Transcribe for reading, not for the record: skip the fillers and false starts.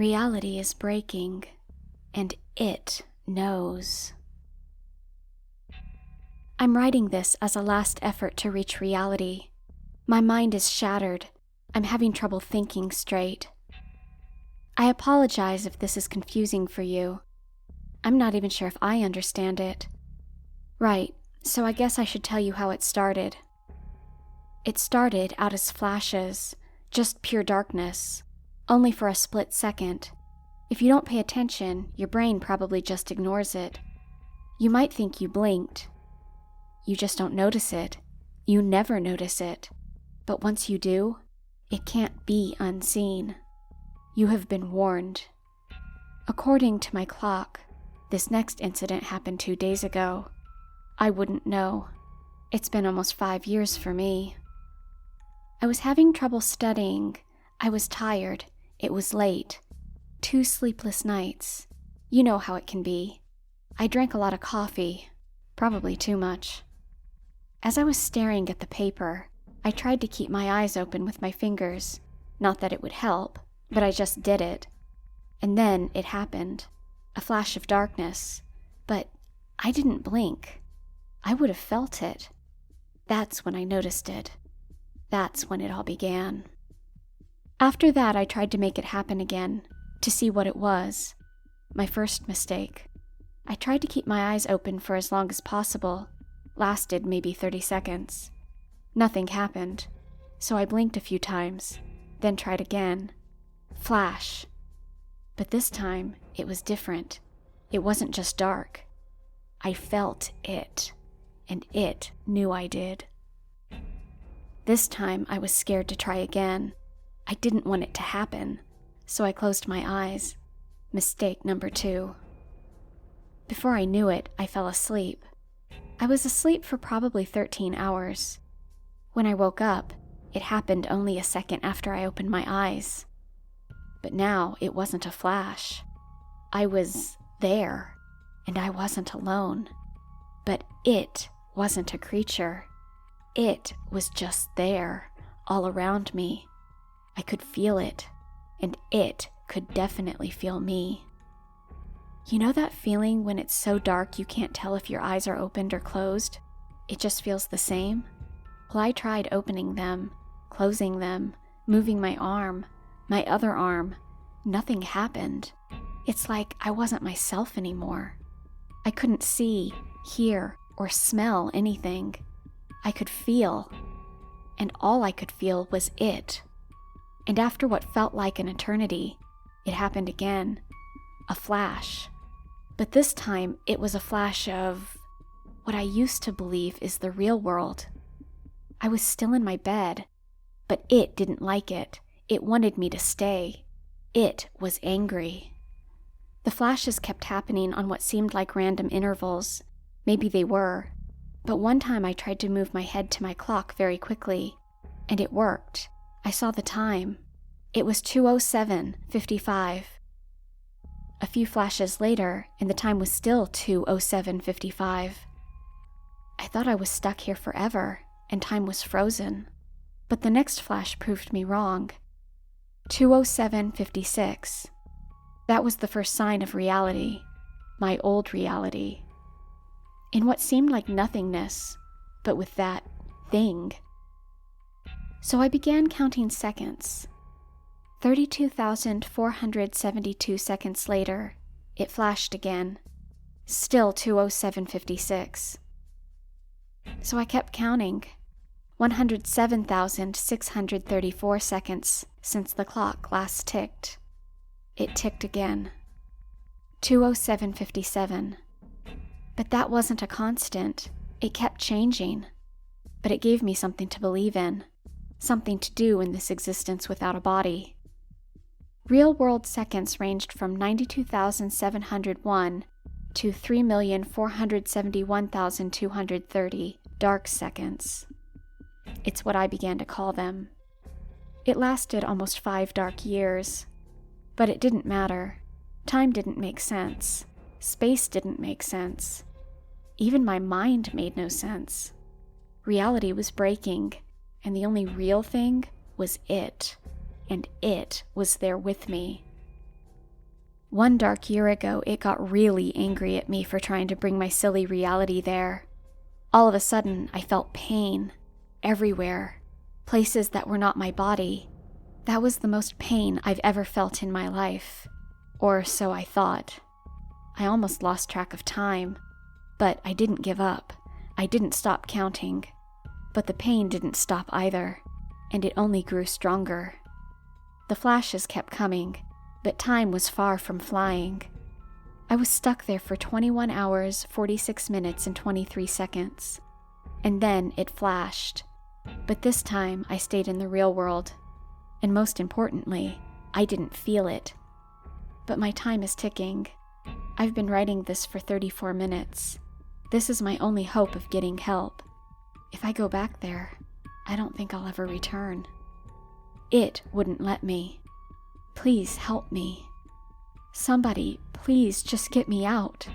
Reality is breaking, and it knows. I'm writing this as a last effort to reach reality. My mind is shattered. I'm having trouble thinking straight. I apologize if this is confusing for you. I'm not even sure if I understand it. Right, so I guess I should tell you how it started. It started out as flashes, just pure darkness, only for a split second. If you don't pay attention, your brain probably just ignores it. You might think you blinked. You just don't notice it. You never notice it. But once you do, it can't be unseen. You have been warned. According to my clock, this next incident happened 2 days ago. I wouldn't know. It's been almost 5 years for me. I was having trouble studying. I was tired. It was late. 2 sleepless nights. You know how it can be. I drank a lot of coffee, probably too much. As I was staring at the paper, I tried to keep my eyes open with my fingers. Not that it would help, but I just did it. And then it happened. A flash of darkness. But I didn't blink. I would have felt it. That's when I noticed it. That's when it all began. After that, I tried to make it happen again, to see what it was. My first mistake. I tried to keep my eyes open for as long as possible. Lasted maybe 30 seconds. Nothing happened, so I blinked a few times, then tried again. Flash. But this time, it was different. It wasn't just dark. I felt it, and it knew I did. This time, I was scared to try again. I didn't want it to happen, so I closed my eyes. Mistake number 2. Before I knew it, I fell asleep. I was asleep for probably 13 hours. When I woke up, it happened only a second after I opened my eyes. But now it wasn't a flash. I was there, and I wasn't alone. But it wasn't a creature. It was just there, all around me. I could feel it, and it could definitely feel me. You know that feeling when it's so dark you can't tell if your eyes are opened or closed? It just feels the same? Well, I tried opening them, closing them, moving my arm, my other arm. Nothing happened. It's like I wasn't myself anymore. I couldn't see, hear, or smell anything. I could feel, and all I could feel was it. And after what felt like an eternity, it happened again. A flash. But this time, it was a flash of what I used to believe is the real world. I was still in my bed, but it didn't like it. It wanted me to stay. It was angry. The flashes kept happening on what seemed like random intervals. Maybe they were. But one time I tried to move my head to my clock very quickly, and it worked. I saw the time. It was 2:07:55. A few flashes later, and the time was still 2:07:55. I thought I was stuck here forever, and time was frozen. But the next flash proved me wrong. 2:07:56. That was the first sign of reality, my old reality. In what seemed like nothingness, but with that thing. So I began counting seconds. 32,472 seconds later, it flashed again. Still 2:07:56. So I kept counting. 107,634 seconds since the clock last ticked. It ticked again. 2:07:57. But that wasn't a constant. It kept changing. But it gave me something to believe in. Something to do in this existence without a body. Real-world seconds ranged from 92,701 to 3,471,230 dark seconds. It's what I began to call them. It lasted almost 5 dark years. But it didn't matter. Time didn't make sense. Space didn't make sense. Even my mind made no sense. Reality was breaking, and the only real thing was it. And it was there with me. One dark year ago, it got really angry at me for trying to bring my silly reality there. All of a sudden, I felt pain everywhere, places that were not my body. That was the most pain I've ever felt in my life, or so I thought. I almost lost track of time, but I didn't give up. I didn't stop counting, but the pain didn't stop either, and it only grew stronger. The flashes kept coming, but time was far from flying. I was stuck there for 21 hours, 46 minutes, and 23 seconds. And then it flashed. But this time I stayed in the real world. And most importantly, I didn't feel it. But my time is ticking. I've been writing this for 34 minutes. This is my only hope of getting help. If I go back there, I don't think I'll ever return. It wouldn't let me. Please help me. Somebody, please just get me out.